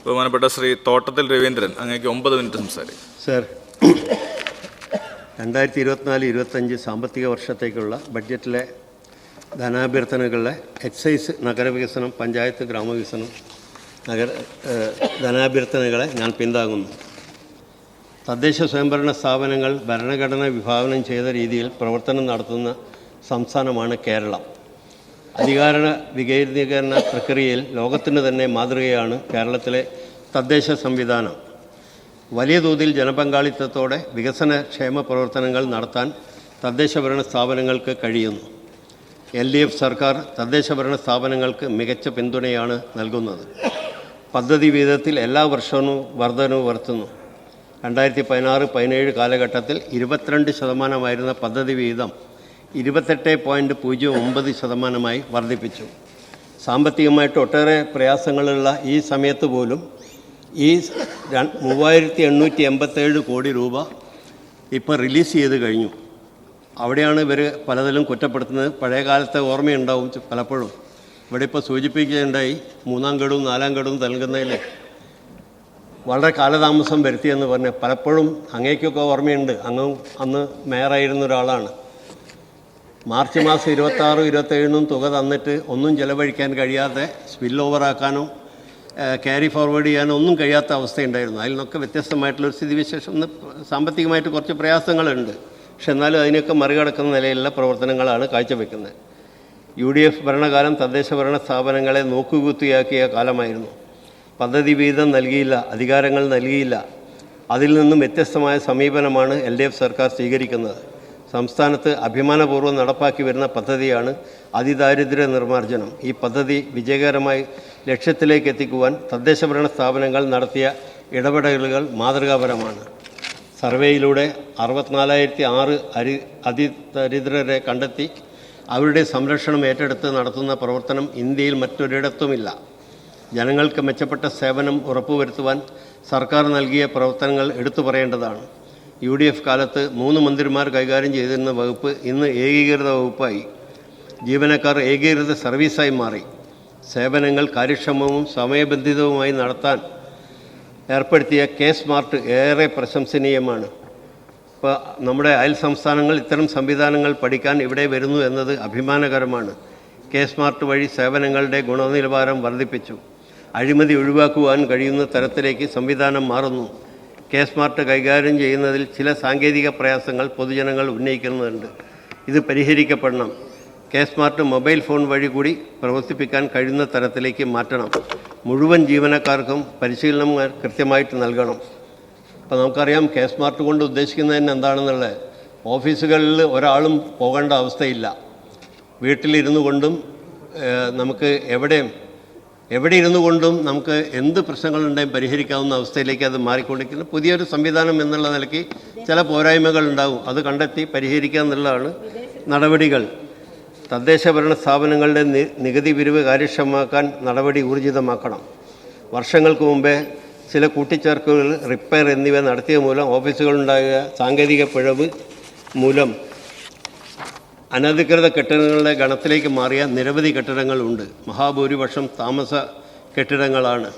ബഹുമാനപ്പെട്ട ശ്രീ തോട്ടത്തിൽ രവീന്ദ്രൻ, അങ്ങേക്ക് 9 മിനിറ്റ് സംസാരിക്കും. സർ, 2024-25 സാമ്പത്തിക വർഷത്തേക്കുള്ള ബഡ്ജറ്റിലെ ധനാഭ്യർത്ഥനകളിലെ എക്സൈസ്, നഗരവികസനം, പഞ്ചായത്ത് ഗ്രാമവികസനം ധനാഭ്യർത്ഥനകളെ ഞാൻ പിന്താങ്ങുന്നു. തദ്ദേശ സ്വയംഭരണ സ്ഥാപനങ്ങൾ ഭരണഘടന വിഭാവനം ചെയ്ത രീതിയിൽ പ്രവർത്തനം നടത്തുന്ന സംസ്ഥാനമാണ് കേരളം. അധികാര വികേന്ദ്രീകരണ പ്രക്രിയയിൽ ലോകത്തിന് തന്നെ മാതൃകയാണ് കേരളത്തിലെ തദ്ദേശ സംവിധാനം. വലിയ തോതിൽ ജനപങ്കാളിത്തത്തോടെ വികസന ക്ഷേമ പ്രവർത്തനങ്ങൾ നടത്താൻ തദ്ദേശഭരണ സ്ഥാപനങ്ങൾക്ക് കഴിയുന്നു. LDF സർക്കാർ തദ്ദേശഭരണ സ്ഥാപനങ്ങൾക്ക് മികച്ച പിന്തുണയാണ് നൽകുന്നത്. പദ്ധതി വീതത്തിൽ എല്ലാ വർഷവും വർധനവ് വരുത്തുന്നു. 2016-17 കാലഘട്ടത്തിൽ 22% പദ്ധതി വീതം 28.09% വർദ്ധിപ്പിച്ചു. സാമ്പത്തികമായിട്ട് ഒട്ടേറെ പ്രയാസങ്ങളുള്ള ഈ സമയത്ത് പോലും ഈ 3887 കോടി രൂപ ഇപ്പോൾ റിലീസ് ചെയ്ത് കഴിഞ്ഞു. അവിടെയാണ് ഇവർ പലതിലും കുറ്റപ്പെടുത്തുന്നത്. പഴയ കാലത്തെ ഓർമ്മയുണ്ടാവും പലപ്പോഴും. ഇവിടെ ഇപ്പോൾ സൂചിപ്പിക്കുകയുണ്ടായി 3ാം ഗഡുവും 4ാം ഗഡുവും നൽകുന്നതിൽ വളരെ കാലതാമസം വരുത്തിയെന്ന് പറഞ്ഞ്. പലപ്പോഴും അങ്ങേക്കൊക്കെ ഓർമ്മയുണ്ട്, അങ്ങ് അന്ന് മേയറായിരുന്ന ഒരാളാണ്. മാർച്ച് മാസം 26-27 തുക തന്നിട്ട് ഒന്നും ചെലവഴിക്കാൻ കഴിയാതെ സ്പിൽ ഓവറാക്കാനോ ക്യാരി ഫോർവേഡ് ചെയ്യാനോ ഒന്നും കഴിയാത്ത അവസ്ഥയുണ്ടായിരുന്നു. അതിൽ നിന്നൊക്കെ വ്യത്യസ്തമായിട്ടുള്ളൊരു സ്ഥിതിവിശേഷം. ഇന്ന് സാമ്പത്തികമായിട്ട് കുറച്ച് പ്രയാസങ്ങളുണ്ട്, പക്ഷെ എന്നാലും അതിനൊക്കെ മറികടക്കുന്ന നിലയിലുള്ള പ്രവർത്തനങ്ങളാണ് കാഴ്ചവെക്കുന്നത്. UDF ഭരണകാലം തദ്ദേശ ഭരണ സ്ഥാപനങ്ങളെ നോക്കുകുത്തിയാക്കിയ കാലമായിരുന്നു. പദ്ധതി വീതം നൽകിയില്ല, അധികാരങ്ങൾ നൽകിയില്ല. അതിൽ നിന്നും വ്യത്യസ്തമായ സമീപനമാണ് LDF സർക്കാർ സ്വീകരിക്കുന്നത്. സംസ്ഥാനത്ത് അഭിമാനപൂർവ്വം നടപ്പാക്കി വരുന്ന പദ്ധതിയാണ് അതിദാരിദ്ര്യ നിർമ്മാർജ്ജനം. ഈ പദ്ധതി വിജയകരമായി ലക്ഷ്യത്തിലേക്ക് എത്തിക്കുവാൻ തദ്ദേശഭരണ സ്ഥാപനങ്ങൾ നടത്തിയ ഇടപെടലുകൾ മാതൃകാപരമാണ്. സർവേയിലൂടെ 64,006 അതിദരിദ്രരെ കണ്ടെത്തി അവരുടെ സംരക്ഷണം ഏറ്റെടുത്ത് നടത്തുന്ന പ്രവർത്തനം ഇന്ത്യയിൽ മറ്റൊരിടത്തുമില്ല. ജനങ്ങൾക്ക് മെച്ചപ്പെട്ട സേവനം ഉറപ്പുവരുത്തുവാൻ സർക്കാർ നൽകിയ പ്രവർത്തനങ്ങൾ എടുത്തു പറയേണ്ടതാണ്. UDF കാലത്ത് 3 മന്ത്രിമാർ കൈകാര്യം ചെയ്തിരുന്ന വകുപ്പ് ഇന്ന് ഏകീകൃത വകുപ്പായി. ജീവനക്കാർ ഏകീകൃത സർവീസായി മാറി. സേവനങ്ങൾ കാര്യക്ഷമവും സമയബന്ധിതവുമായി നടത്താൻ ഏർപ്പെടുത്തിയ K-സ്മാർട്ട് ഏറെ പ്രശംസനീയമാണ്. ഇപ്പോൾ നമ്മുടെ അയൽ സംസ്ഥാനങ്ങൾ ഇത്തരം സംവിധാനങ്ങൾ പഠിക്കാൻ ഇവിടെ വരുന്നു എന്നത് അഭിമാനകരമാണ്. K-സ്മാർട്ട് വഴി സേവനങ്ങളുടെ ഗുണനിലവാരം വർദ്ധിപ്പിച്ചു. അഴിമതി ഒഴിവാക്കുവാൻ കഴിയുന്ന തരത്തിലേക്ക് സംവിധാനം മാറുന്നു. K-സ്മാർട്ട് കൈകാര്യം ചെയ്യുന്നതിൽ ചില സാങ്കേതിക പ്രയാസങ്ങൾ പൊതുജനങ്ങൾ ഉന്നയിക്കുന്നുണ്ട്. ഇത് പരിഹരിക്കപ്പെടണം. K-സ്മാർട്ട് മൊബൈൽ ഫോൺ വഴി കൂടി പ്രവർത്തിപ്പിക്കാൻ കഴിയുന്ന തരത്തിലേക്ക് മാറ്റണം. മുഴുവൻ ജീവനക്കാർക്കും പരിശീലനം കൃത്യമായിട്ട് നൽകണം. അപ്പോൾ നമുക്കറിയാം K-സ്മാർട്ട് കൊണ്ട് ഉദ്ദേശിക്കുന്നതിന് എന്താണെന്നുള്ളത്. ഓഫീസുകളിൽ ഒരാളും പോകേണ്ട അവസ്ഥയില്ല. വീട്ടിലിരുന്നു കൊണ്ടും നമുക്ക് എവിടെ ഇരുന്നു കൊണ്ടും നമുക്ക് എന്ത് പ്രശ്നങ്ങളുണ്ടെങ്കിലും പരിഹരിക്കാവുന്ന അവസ്ഥയിലേക്ക് അത് മാറിക്കൊണ്ടിരിക്കുന്ന പുതിയൊരു സംവിധാനം എന്നുള്ള നിലയ്ക്ക് ചില പോരായ്മകൾ ഉണ്ടാവും. അത് കണ്ടെത്തി പരിഹരിക്കുക എന്നുള്ളതാണ് നടപടികൾ. തദ്ദേശ ഭരണ സ്ഥാപനങ്ങളുടെ നികുതി പിരിവ് കാര്യക്ഷമമാക്കാൻ നടപടി ഊർജിതമാക്കണം. വർഷങ്ങൾക്ക് മുമ്പേ ചില കൂട്ടിച്ചേർക്കലുകൾ, റിപ്പയർ എന്നിവ നടത്തിയ മൂലം ഓഫീസുകളുണ്ടായ സാങ്കേതിക പിഴവ് മൂലം അനധികൃത കെട്ടിടങ്ങളുടെ ഗണത്തിലേക്ക് മാറിയ നിരവധി കെട്ടിടങ്ങളുണ്ട്. മഹാഭൂരിപക്ഷം താമസ കെട്ടിടങ്ങളാണ്.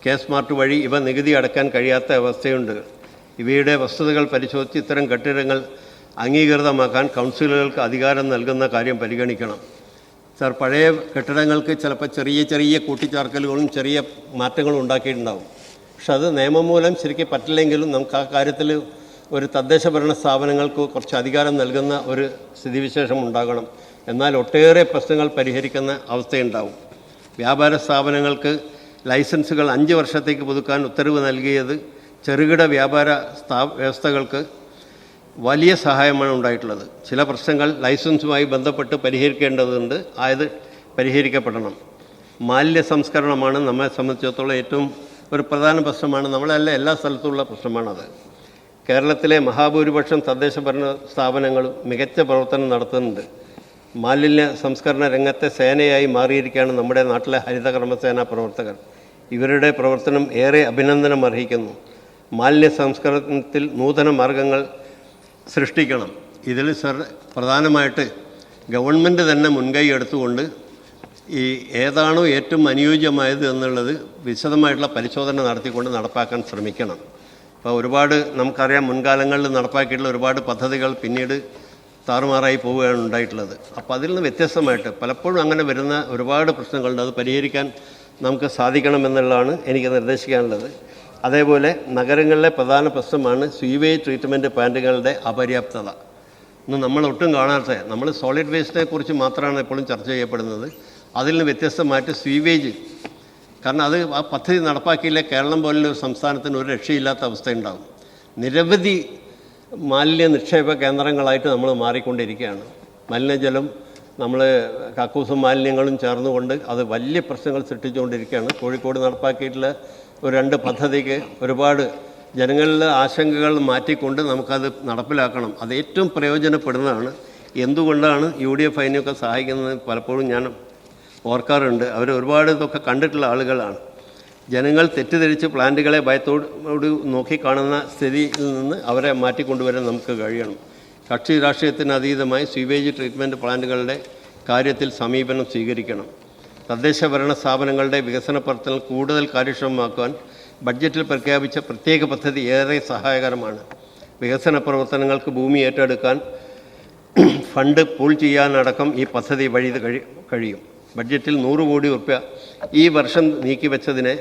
K-സ്മാർട്ട് വഴി ഇവ നികുതി അടയ്ക്കാൻ കഴിയാത്ത അവസ്ഥയുണ്ട്. ഇവയുടെ വസ്തുതകൾ പരിശോധിച്ച് ഇത്തരം കെട്ടിടങ്ങൾ അംഗീകൃതമാക്കാൻ കൗൺസിലുകൾക്ക് അധികാരം നൽകുന്ന കാര്യം പരിഗണിക്കണം. സർ, പഴയ കെട്ടിടങ്ങൾക്ക് ചിലപ്പോൾ ചെറിയ കൂട്ടിച്ചേർക്കലുകളും ചെറിയ മാറ്റങ്ങളും ഉണ്ടാക്കിയിട്ടുണ്ടാകും. പക്ഷെ അത് നിയമം മൂലം ശരിക്കും പറ്റില്ലെങ്കിലും നമുക്ക് ആ കാര്യത്തിൽ ഒരു തദ്ദേശ ഭരണ സ്ഥാപനങ്ങൾക്ക് കുറച്ച് അധികാരം നൽകുന്ന ഒരു സ്ഥിതിവിശേഷം ഉണ്ടാകണം. എന്നാൽ ഒട്ടേറെ പ്രശ്നങ്ങൾ പരിഹരിക്കുന്ന അവസ്ഥയുണ്ടാവും. വ്യാപാര സ്ഥാപനങ്ങൾക്ക് ലൈസൻസുകൾ 5 വർഷത്തേക്ക് പുതുക്കാൻ ഉത്തരവ് നൽകിയത് ചെറുകിട വ്യാപാര വ്യവസ്ഥകൾക്ക് വലിയ സഹായമാണ് ഉണ്ടായിട്ടുള്ളത്. ചില പ്രശ്നങ്ങൾ ലൈസൻസുമായി ബന്ധപ്പെട്ട് പരിഹരിക്കേണ്ടതുണ്ട്. ആയത് പരിഹരിക്കപ്പെടണം. മാലിന്യ സംസ്കരണമാണ് നമ്മെ സംബന്ധിച്ചിടത്തോളം ഏറ്റവും ഒരു പ്രധാന പ്രശ്നമാണ്. എല്ലാ സ്ഥലത്തുമുള്ള പ്രശ്നമാണത്. കേരളത്തിലെ മഹാഭൂരിപക്ഷം തദ്ദേശ ഭരണ സ്ഥാപനങ്ങളും മികച്ച പ്രവർത്തനം നടത്തുന്നുണ്ട്. മാലിന്യ സംസ്കരണ രംഗത്തെ സേനയായി മാറിയിരിക്കുകയാണ് നമ്മുടെ നാട്ടിലെ ഹരിതകർമ്മസേനാ പ്രവർത്തകർ. ഇവരുടെ പ്രവർത്തനം ഏറെ അഭിനന്ദനം അർഹിക്കുന്നു. മാലിന്യ സംസ്കരണത്തിൽ നൂതന മാർഗങ്ങൾ സൃഷ്ടിക്കണം. ഇതിൽ പ്രധാനമായിട്ട് ഗവൺമെൻറ് തന്നെ മുൻകൈ എടുത്തുകൊണ്ട് ഈ ഏതാണോ ഏറ്റവും അനുയോജ്യമായത് എന്നുള്ളത് വിശദമായിട്ടുള്ള പരിശോധന നടത്തിക്കൊണ്ട് നടപ്പാക്കാൻ ശ്രമിക്കണം. അപ്പോൾ ഒരുപാട് നമുക്കറിയാം, മുൻകാലങ്ങളിൽ നടപ്പാക്കിയിട്ടുള്ള ഒരുപാട് പദ്ധതികൾ പിന്നീട് താറുമാറായി പോവുകയാണ് ഉണ്ടായിട്ടുള്ളത്. അപ്പോൾ അതിൽ നിന്ന് വ്യത്യസ്തമായിട്ട് പലപ്പോഴും അങ്ങനെ വരുന്ന ഒരുപാട് പ്രശ്നങ്ങളുണ്ട്. അത് പരിഹരിക്കാൻ നമുക്ക് സാധിക്കണമെന്നുള്ളതാണ് എനിക്ക് നിർദ്ദേശിക്കാനുള്ളത്. അതേപോലെ നഗരങ്ങളിലെ പ്രധാന പ്രശ്നമാണ് സ്വീവേജ് ട്രീറ്റ്മെൻറ്റ് പ്ലാന്റുകളുടെ അപര്യാപ്തത. ഇന്ന് നമ്മൾ ഒട്ടും കാണാത്ത, നമ്മൾ സോളിഡ് വേസ്റ്റിനെ കുറിച്ച് മാത്രമാണ് എപ്പോഴും ചർച്ച ചെയ്യപ്പെടുന്നത്. അതിൽ നിന്ന് വ്യത്യസ്തമായിട്ട് സ്വീവേജ്, കാരണം അത് ആ പദ്ധതി നടപ്പാക്കിയില്ല കേരളം പോലുള്ള ഒരു സംസ്ഥാനത്തിന് ഒരു രക്ഷയില്ലാത്ത അവസ്ഥയുണ്ടാകും. നിരവധി മാലിന്യ നിക്ഷേപ കേന്ദ്രങ്ങളായിട്ട് നമ്മൾ മാറിക്കൊണ്ടിരിക്കുകയാണ്. മലിനജലം, നമ്മൾ കക്കൂസും മാലിന്യങ്ങളും ചേർന്നുകൊണ്ട് അത് വലിയ പ്രശ്നങ്ങൾ സൃഷ്ടിച്ചുകൊണ്ടിരിക്കുകയാണ്. കോഴിക്കോട് നടപ്പാക്കിയിട്ടുള്ള ഒരു 2 പദ്ധതിക്ക് ഒരുപാട് ജനങ്ങളിലെ ആശങ്കകൾ മാറ്റിക്കൊണ്ട് നമുക്കത് നടപ്പിലാക്കണം. അത് ഏറ്റവും പ്രയോജനപ്പെടുന്നതാണ്. എന്തുകൊണ്ടാണ് UDF അതിനെയൊക്കെ സഹായിക്കുന്നത് പലപ്പോഴും ഞാൻ ഓർക്കാറുണ്ട്. അവർ ഒരുപാട് ഇതൊക്കെ കണ്ടിട്ടുള്ള ആളുകളാണ്. ജനങ്ങൾ തെറ്റിദ്ധരിച്ച് പ്ലാന്റുകളെ ഭയത്തോട് നോക്കിക്കാണുന്ന സ്ഥിതിയിൽ നിന്ന് അവരെ മാറ്റിക്കൊണ്ടുവരാൻ നമുക്ക് കഴിയണം. കക്ഷി രാഷ്ട്രീയത്തിന് അതീതമായി സ്വീവേജ് ട്രീറ്റ്മെൻറ്റ് പ്ലാന്റുകളുടെ കാര്യത്തിൽ സമീപനം സ്വീകരിക്കണം. തദ്ദേശ ഭരണ സ്ഥാപനങ്ങളുടെ വികസന പ്രവർത്തനങ്ങൾ കൂടുതൽ കാര്യക്ഷമമാക്കുവാൻ ബഡ്ജറ്റിൽ പ്രഖ്യാപിച്ച പ്രത്യേക പദ്ധതി ഏറെ സഹായകരമാണ്. വികസന പ്രവർത്തനങ്ങൾക്ക് ഭൂമി ഏറ്റെടുക്കാൻ ഫണ്ട് പൂൾ ചെയ്യാനടക്കം ഈ പദ്ധതി വഴി കഴിയും. ബഡ്ജറ്റിൽ 100 കോടി രൂപ ഈ വർഷം നീക്കിവെച്ചതിനെ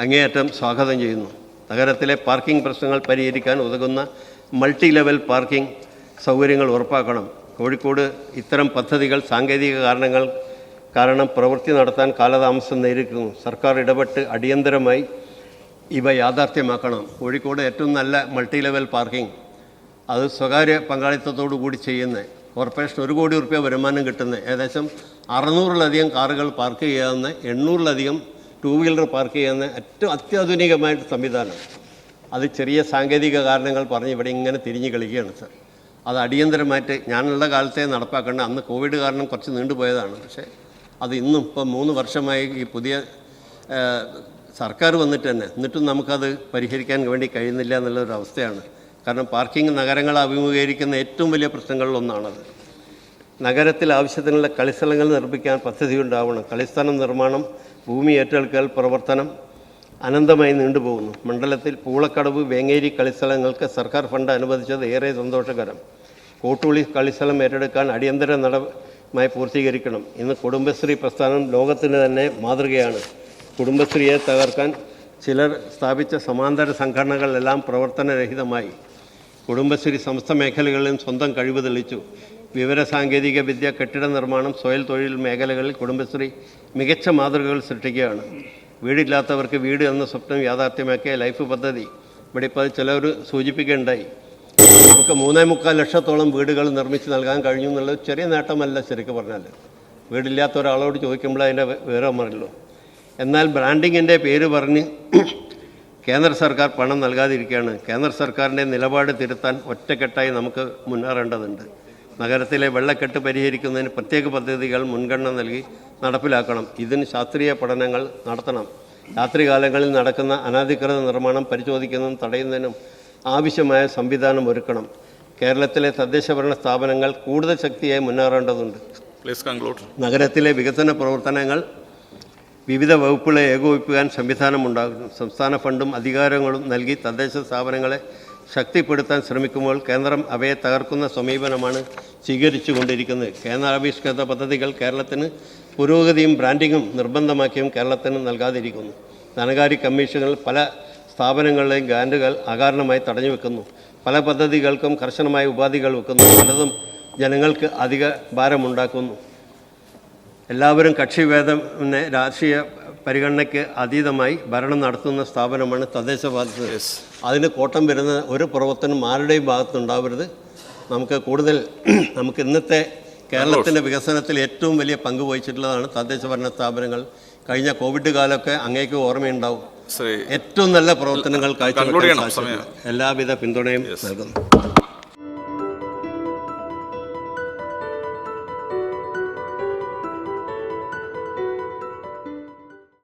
അങ്ങേയറ്റം സ്വാഗതം ചെയ്യുന്നു. നഗരത്തിലെ പാർക്കിംഗ് പ്രശ്നങ്ങൾ പരിഹരിക്കാൻ ഉതകുന്ന മൾട്ടി ലെവൽ പാർക്കിംഗ് സൗകര്യങ്ങൾ ഉറപ്പാക്കണം. കോഴിക്കോട് ഇത്തരം പദ്ധതികൾ സാങ്കേതിക കാരണം പ്രവൃത്തി നടത്താൻ കാലതാമസം നേരിടുന്നു. സർക്കാർ ഇടപെട്ട് അടിയന്തരമായി ഇവ യാഥാർത്ഥ്യമാക്കണം. കോഴിക്കോട് ഏറ്റവും നല്ല മൾട്ടി ലെവൽ പാർക്കിംഗ്, അത് സ്വകാര്യ പങ്കാളിത്തത്തോടു കൂടി ചെയ്യുന്നത്, കോർപ്പറേഷൻ 1 കോടി രൂപ വരുമാനം കിട്ടുന്നത്, ഏകദേശം 600-ലധികം കാറുകൾ പാർക്ക് ചെയ്യാവുന്ന, 800-ലധികം 2 വീലർ പാർക്ക് ചെയ്യുന്ന ഏറ്റവും അത്യാധുനികമായിട്ട് സംവിധാനം. അത് ചെറിയ സാങ്കേതിക കാരണങ്ങൾ പറഞ്ഞ് ഇവിടെ ഇങ്ങനെ തിരിഞ്ഞ് കളിക്കുകയാണ് സർ. അത് അടിയന്തരമായിട്ട് ഞാനുള്ള കാലത്തെ നടപ്പാക്കേണ്ട. അന്ന് കോവിഡ് കാരണം കുറച്ച് നീണ്ടുപോയതാണ്. പക്ഷേ അത് ഇന്നും ഇപ്പം 3 വർഷമായി ഈ പുതിയ സർക്കാർ വന്നിട്ട് തന്നെ, എന്നിട്ടും നമുക്കത് പരിഹരിക്കാൻ വേണ്ടി കഴിയുന്നില്ല എന്നുള്ളൊരവസ്ഥയാണ്. കാരണം പാർക്കിംഗ് നഗരങ്ങളെ അഭിമുഖീകരിക്കുന്ന ഏറ്റവും വലിയ പ്രശ്നങ്ങളിലൊന്നാണത്. നഗരത്തിൽ ആവശ്യത്തിനുള്ള കളിസ്ഥലങ്ങൾ നിർമ്മിക്കാൻ പദ്ധതി ഉണ്ടാവണം. കളിസ്ഥലം നിർമ്മാണം, ഭൂമി ഏറ്റെടുക്കൽ പ്രവർത്തനം അനന്തമായി നീണ്ടുപോകുന്നു. മണ്ഡലത്തിൽ പൂളക്കടവ്, വേങ്ങേരി കളിസ്ഥലങ്ങൾക്ക് സർക്കാർ ഫണ്ട് അനുവദിച്ചത് ഏറെ സന്തോഷകരം. കോട്ടുളി കളിസ്ഥലം ഏറ്റെടുക്കാൻ അടിയന്തര നടപടി പൂർത്തീകരിക്കണം. ഇന്ന് കുടുംബശ്രീ പ്രസ്ഥാനം ലോകത്തിന് തന്നെ മാതൃകയാണ്. കുടുംബശ്രീയെ തകർക്കാൻ ചിലർ സ്ഥാപിച്ച സമാന്തര സംഘടനകളെല്ലാം പ്രവർത്തനരഹിതമായി. കുടുംബശ്രീ സമസ്ത മേഖലകളിലും സ്വന്തം കഴിവ് തെളിയിച്ചു. വിവരസാങ്കേതിക വിദ്യ, കെട്ടിട നിർമ്മാണം, സ്വയം തൊഴിൽ മേഖലകളിൽ കുടുംബശ്രീ മികച്ച മാതൃകകൾ സൃഷ്ടിക്കുകയാണ്. വീടില്ലാത്തവർക്ക് വീട് എന്ന സ്വപ്നം യാഥാർത്ഥ്യമാക്കിയ ലൈഫ് പദ്ധതി ഇവിടെ ഇപ്പോൾ ചിലർ സൂചിപ്പിക്കുകയുണ്ടായി. നമുക്ക് 3.25 ലക്ഷത്തോളം വീടുകൾ നിർമ്മിച്ച് നൽകാൻ കഴിഞ്ഞു എന്നുള്ളത് ചെറിയ നേട്ടമല്ല. ശരിക്കും പറഞ്ഞാൽ വീടില്ലാത്ത ഒരാളോട് ചോദിക്കുമ്പോൾ അതിൻ്റെ വിവരം അറിയുള്ളൂ. എന്നാൽ ബ്രാൻഡിങ്ങിൻ്റെ പേര് പറഞ്ഞ് കേന്ദ്ര സർക്കാർ പണം നൽകാതിരിക്കുകയാണ്. കേന്ദ്ര സർക്കാരിൻ്റെ നിലപാട് തിരുത്താൻ ഒറ്റക്കെട്ടായി നമുക്ക് മുന്നേറേണ്ടതുണ്ട്. നഗരത്തിലെ വെള്ളക്കെട്ട് പരിഹരിക്കുന്നതിന് പ്രത്യേക പദ്ധതികൾ മുൻഗണന നൽകി നടപ്പിലാക്കണം. ഇതിന് ശാസ്ത്രീയ പഠനങ്ങൾ നടത്തണം. രാത്രികാലങ്ങളിൽ നടക്കുന്ന അനധികൃത നിർമ്മാണം പരിശോധിക്കുന്നതും തടയുന്നതിനും ആവശ്യമായ സംവിധാനം ഒരുക്കണം. കേരളത്തിലെ തദ്ദേശഭരണ സ്ഥാപനങ്ങൾ കൂടുതൽ ശക്തിയായി മുന്നേറേണ്ടതുണ്ട്. നഗരത്തിലെ വികസന പ്രവർത്തനങ്ങൾ വിവിധ വകുപ്പുകളെ ഏകോപിപ്പിക്കാൻ സംവിധാനമുണ്ടാകുന്നു. സംസ്ഥാന ഫണ്ടും അധികാരങ്ങളും നൽകി തദ്ദേശ സ്ഥാപനങ്ങളെ ശക്തിപ്പെടുത്താൻ ശ്രമിക്കുമ്പോൾ കേന്ദ്രം അവയെ തകർക്കുന്ന സമീപനമാണ് സ്വീകരിച്ചു കൊണ്ടിരിക്കുന്നത്. കേന്ദ്രാവിഷ്കൃത പദ്ധതികൾ കേരളത്തിന് പുരോഗതിയും ബ്രാൻഡിങ്ങും നിർബന്ധമാക്കിയും കേരളത്തിന് നൽകാതിരിക്കുന്നു. ധനകാര്യ കമ്മീഷനുകൾ പല സ്ഥാപനങ്ങളിലെയും ഗ്രാൻറ്റുകൾ അകാരണമായി തടഞ്ഞു വെക്കുന്നു. പല പദ്ധതികൾക്കും കർശനമായ ഉപാധികൾ വെക്കുന്നു. പലതും ജനങ്ങൾക്ക് അധിക ഭാരമുണ്ടാക്കുന്നു. എല്ലാവരും കക്ഷിഭേദം രാഷ്ട്രീയ പരിഗണനയ്ക്ക് അതീതമായി ഭരണം നടത്തുന്ന സ്ഥാപനമാണ് തദ്ദേശ പദ്ധതി. അതിന് കോട്ടം വരുന്ന ഒരു പ്രവർത്തനം ആരുടെയും ഭാഗത്തുണ്ടാവരുത്. നമുക്ക് ഇന്നത്തെ കേരളത്തിൻ്റെ വികസനത്തിൽ ഏറ്റവും വലിയ പങ്ക് വഹിച്ചിട്ടുള്ളതാണ് തദ്ദേശ ഭരണ സ്ഥാപനങ്ങൾ. കഴിഞ്ഞ കോവിഡ് കാലമൊക്കെ അങ്ങേക്ക് ഓർമ്മയുണ്ടാവും. ഏറ്റവും നല്ല പ്രവർത്തനങ്ങൾ കാഴ്ചവെക്കാൻ എല്ലാവിധ പിന്തുണയും നൽകുന്നു.